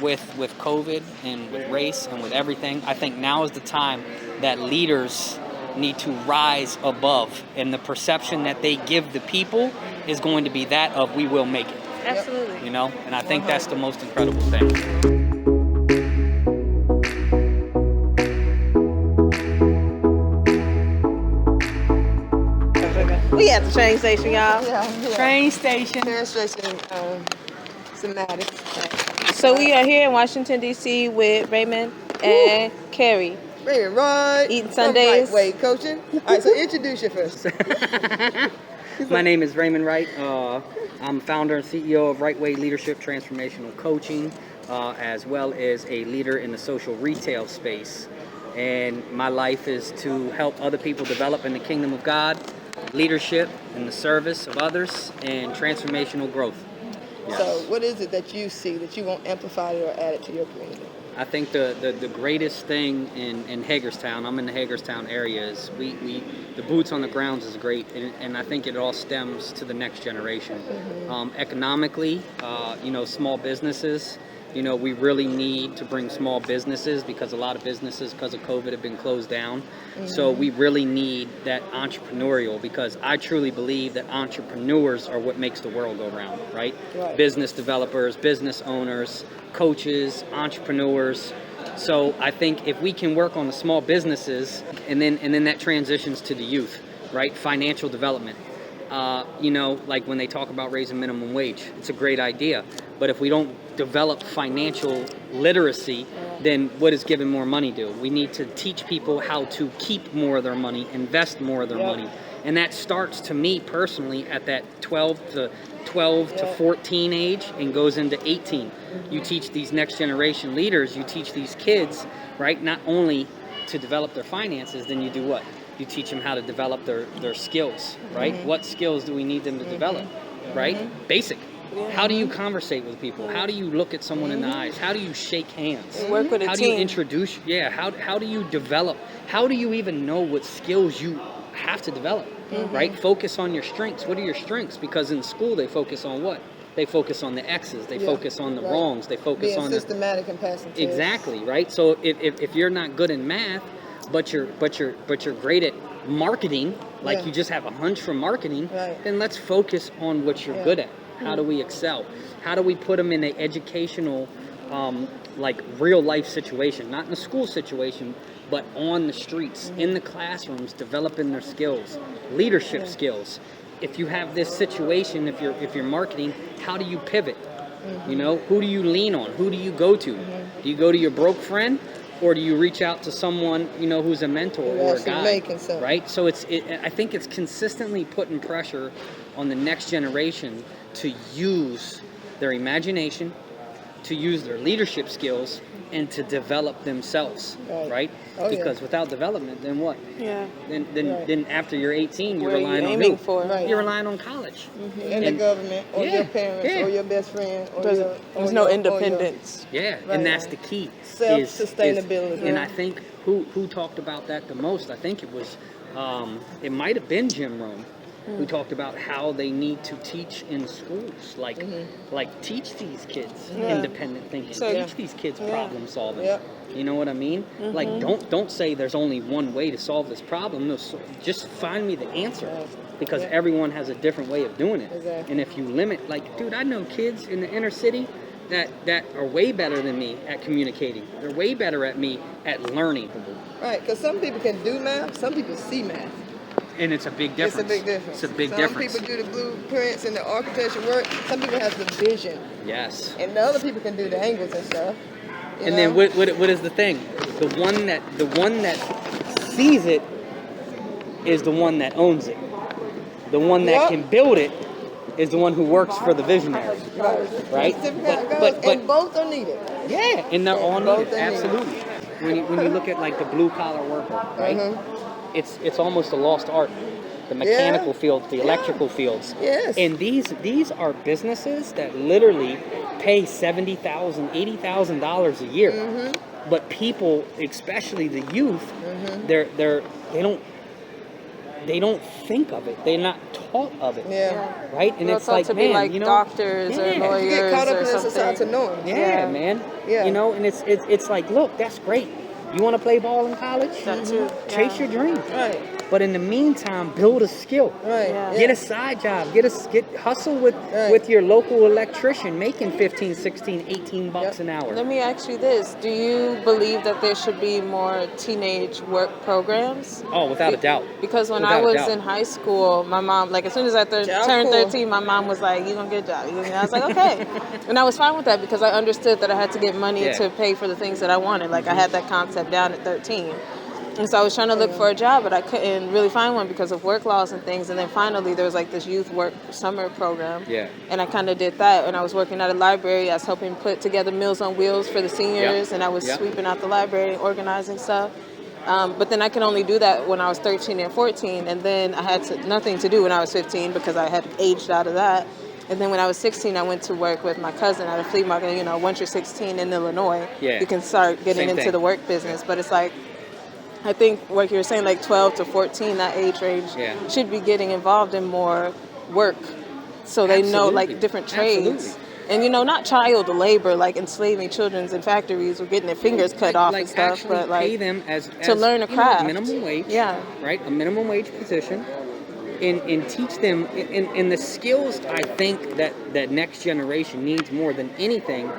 with COVID and with race and with everything, I think now is the time that leaders need to rise above, and the perception that they give the people is going to be that of we will make it. Absolutely. You know, and I think that's the most incredible thing. We at the train station, y'all. Yeah. Train station. Train station, thematic. So we are here in Washington, D.C. with Raymond and Carrie. Raymond Wright. Eating Sundays. Right way coaching. All right, so introduce you first. My name is Raymond Wright. I'm founder and CEO of Right Way Leadership Transformational Coaching, as well as a leader in the social retail space. And my life is to help other people develop in the kingdom of God, leadership in the service of others, and transformational growth. Yes. So what is it that you see that you want amplified or added to your community? I think the greatest thing in Hagerstown, I'm in the Hagerstown area, is the boots on the grounds is great, and I think it all stems to the next generation. Economically, small businesses, we really need to bring small businesses, because a lot of businesses, because of COVID, have been closed down. So we really need that entrepreneurial, because I truly believe that entrepreneurs are what makes the world go round, right? Business developers, business owners, coaches, entrepreneurs. So I think if we can work on the small businesses, and then that transitions to the youth, right? Financial development. Like when they talk about raising minimum wage, it's a great idea. But if we don't develop financial literacy, then what does giving more money do? We need to teach people how to keep more of their money, invest more of their money. And that starts, to me personally, at that 12 to 14 age and goes into 18. You teach these next generation leaders, you teach these kids, right, not only to develop their finances, then you do what? You teach them how to develop their skills, right? What skills do we need them to develop, right? Basic. How do you conversate with people? How do you look at someone in the eyes? How do you shake hands? Work with a How team. do you introduce? How do you develop? How do you even know what skills you have to develop, right? Focus on your strengths. What are your strengths? Because in school they focus on what? They focus on the X's. They focus on the wrongs. They focus Being on systematic and passing tests. Exactly, right? So if you're not good in math, but you're great at marketing, like you just have a hunch for marketing, then let's focus on what you're good at. How do we excel? How do we put them in an educational, like real life situation, not in a school situation, but on the streets, in the classrooms, developing their skills, leadership skills. If you have this situation, if you're marketing, how do you pivot? Who do you lean on? Who do you go to? Do you go to your broke friend? Or do you reach out to someone, who's a mentor or a guide, right? So I think it's consistently putting pressure on the next generation to use their imagination, to use their leadership skills, and to develop themselves, right? Because without development, then what? Then after you're 18, you're relying on who? You're relying on college. And the government, or your parents, or your best friend. There's no independence. And that's the key. Self-sustainability. And I think who talked about that the most, I think it was, it might have been Jim Rome, who talked about how they need to teach in schools, like teach these kids independent thinking, teach these kids problem solving. You know what I mean? Like don't say there's only one way to solve this problem. No, just find me the answer, because everyone has a different way of doing it. And if you limit, like, dude, I know kids in the inner city that are way better than me at communicating. They're way better at me at learning. Right, because some people can do math, some people see math. And it's a big difference. It's a big difference. Some people do the blueprints and the architecture work. Some people have the vision. Yes. And the other people can do the angles and stuff. And then what is the thing? The one that sees it is the one that owns it. The one that can build it is the one who works for the visionary. Right? And both are needed. Yeah, and they're all needed. Absolutely. When you look at like the blue collar worker, right? It's almost a lost art. The mechanical fields, the electrical fields. Yes. And these are businesses that literally pay $70,000, $80,000 a year. But people, especially the youth, they don't think of it. They're not part of it. Yeah. Right? And We're it's taught like, to man, be like you know, doctors or yeah. lawyers You get caught up or in this, it's hard to something. know. Yeah, man. Yeah. You know, and it's like, look, that's great. You want to play ball in college? That too. Chase Yeah. your dream. Right. But in the meantime, build a skill. Right. Yeah. Get a side job. Get hustle with Right. with your local electrician making 15, 16, 18 bucks an hour. Let me ask you this. Do you believe that there should be more teenage work programs? Oh, without a doubt. Because when Without I a was doubt. in high school, my mom, like as soon as I turned cool. 13, my mom was like, "You're going to get a job." And I was like, okay. And I was fine with that because I understood that I had to get money Yeah. to pay for the things that I wanted. Like I had that concept down at 13. And so I was trying to look for a job, but I couldn't really find one because of work laws and things. And then finally, there was like this youth work summer program. Yeah. And I kind of did that. And I was working at a library. I was helping put together Meals on Wheels for the seniors. Yeah. And I was Yeah. sweeping out the library, organizing stuff. But then I could only do that when I was 13 and 14. And then I had nothing to do when I was 15 because I had aged out of that. And then when I was 16, I went to work with my cousin at a flea market. You know, once you're 16 in Illinois, Yeah. you can start getting Same into thing. the work business. But it's like, I think what you're saying, like 12 to 14, that age range, Yeah. should be getting involved in more work so they know Absolutely. like different trades. Absolutely. And, you know, not child labor, like enslaving children in factories or getting their fingers cut off like and stuff, actually but like pay them as to learn a you know, craft. minimum wage. Yeah. Right? A minimum wage position. And teach them and the skills I think that next generation needs more than anything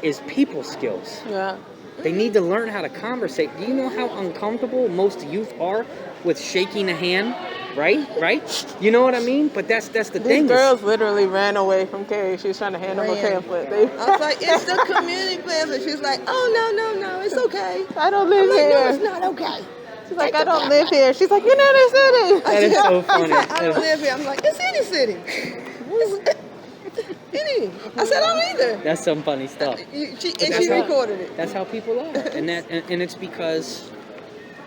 is people skills. Yeah. They need to learn how to conversate. Do you know how uncomfortable most youth are with shaking a hand? Right? You know what I mean? But that's the thing. These girls literally ran away from Carrie. She was trying to hand them a Ran. pamphlet. I was like, it's the community pamphlet. She's like, oh, no, it's okay. I don't I'm live like, no, here. it's not okay. She's like, I don't live here. She's like, you know the city. That is so funny. I don't live here. I'm like, it's any city. Any. I said, I don't either. That's some funny stuff. She that's how- recorded it. That's how people are, and it's because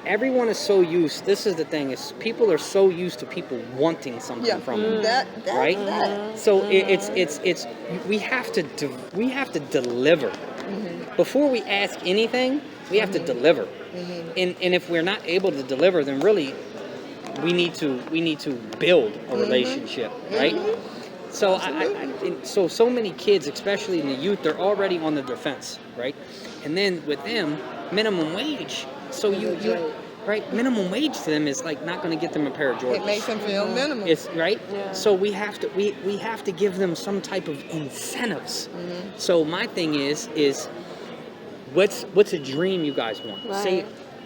everyone is so used. This is the thing: is people are so used to people wanting something Yeah, from them, that, right? That. So it's we have to deliver before we ask anything. We have to deliver, and if we're not able to deliver, then really we need to build a relationship, right? So so many kids, especially in the youth, they're already on the defense, right? And then with them, minimum wage. So you right, minimum wage to them is like not going to get them a pair of Jordans. It makes them feel minimum. It's right. Yeah. So we have to give them some type of incentives. So my thing is what's a dream you guys want? Right. Say,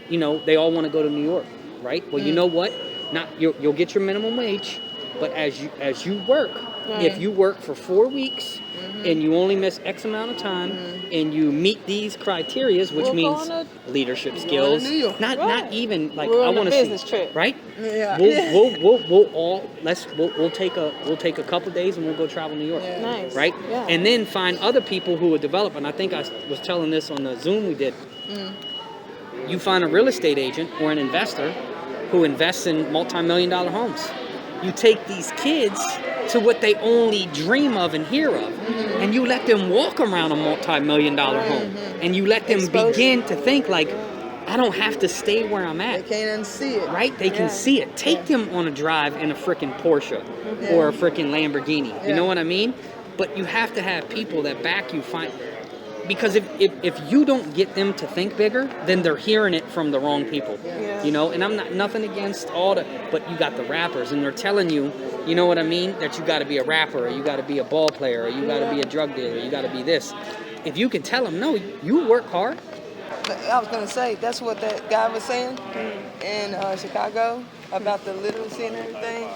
you know, they all want to go to New York, right? Well, you know what? Not you'll get your minimum wage, but as you work, if you work for 4 weeks and you only miss X amount of time and you meet these criterias, which We'll go means on leadership skills, New York. not even like We're I on a want to business see, trip. right? Yeah. We'll take a couple days and we'll go travel New York. Yeah. Nice. Right? Yeah. And then find other people who will develop. And I think I was telling this on the Zoom we did. You find a real estate agent or an investor who invests in multi-million-dollar homes. You take these kids to what they only dream of and hear of, and you let them walk around a multi-million-dollar home, and you let them Exposure. begin to think like, I don't have to stay where I'm at. They can't unsee it. Right? They can see it. Take them on a drive in a freaking Porsche or a freaking Lamborghini. You know what I mean? But you have to have people that back you. Because if you don't get them to think bigger, then they're hearing it from the wrong people. Yeah. You know, and I'm nothing against but you got the rappers and they're telling you, you know what I mean, that you got to be a rapper or you got to be a ball player or you got to be a drug dealer, you got to be this. If you can tell them, no, you work hard. I was gonna say that's what that guy was saying in Chicago about the literacy and everything.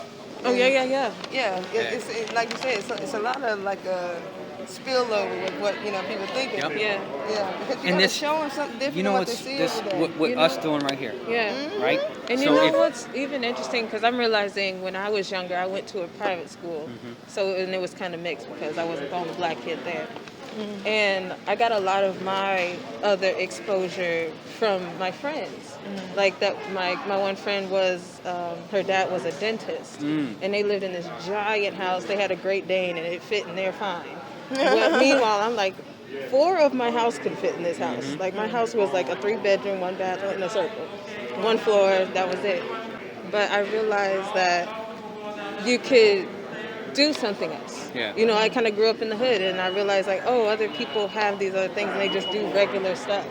Oh, yeah. Yeah, it's like you said, it's a lot of like a spillover with what people thinking. Yep. Yeah. Yeah, because you And gotta this- show them something different You know than what what's they see this every day. what You us know- doing right here, Yeah. right? And you So know if- what's even interesting, because I'm realizing when I was younger, I went to a private school. And it was kind of mixed because I wasn't the only black kid there. And I got a lot of my other exposure from my friends. Like that, my one friend was, her dad was a dentist. And they lived in this giant house. They had a Great Dane and it fit in there fine. But meanwhile, I'm like, 4 of my house could fit in this house. Like my house was like a 3-bedroom, 1 bathroom in a circle. 1 floor, that was it. But I realized that you could do something else. Yeah. You know, I kind of grew up in the hood, and I realized like, oh, other people have these other things, and they just do regular stuff.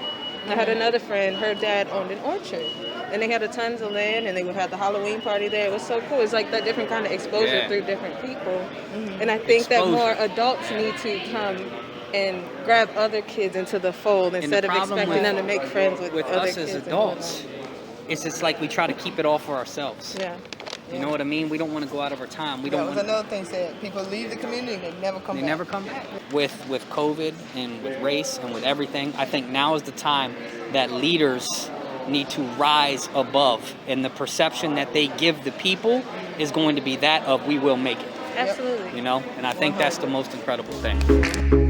I had another friend, her dad owned an orchard, and they had tons of land, and they would have the Halloween party there. It was so cool. It's like that different kind of exposure through different people. And I think that more adults need to come and grab other kids into the fold instead of expecting them to make friends with other us kids. as adults. It's just like we try to keep it all for ourselves. Yeah. You know what I mean? We don't want to go out of our time. That was another thing said. People leave the community, they never come back. They never come back. With COVID and with race and with everything, I think now is the time that leaders need to rise above, and the perception that they give the people is going to be that of we will make it. Absolutely. You know, and I think that's the most incredible thing.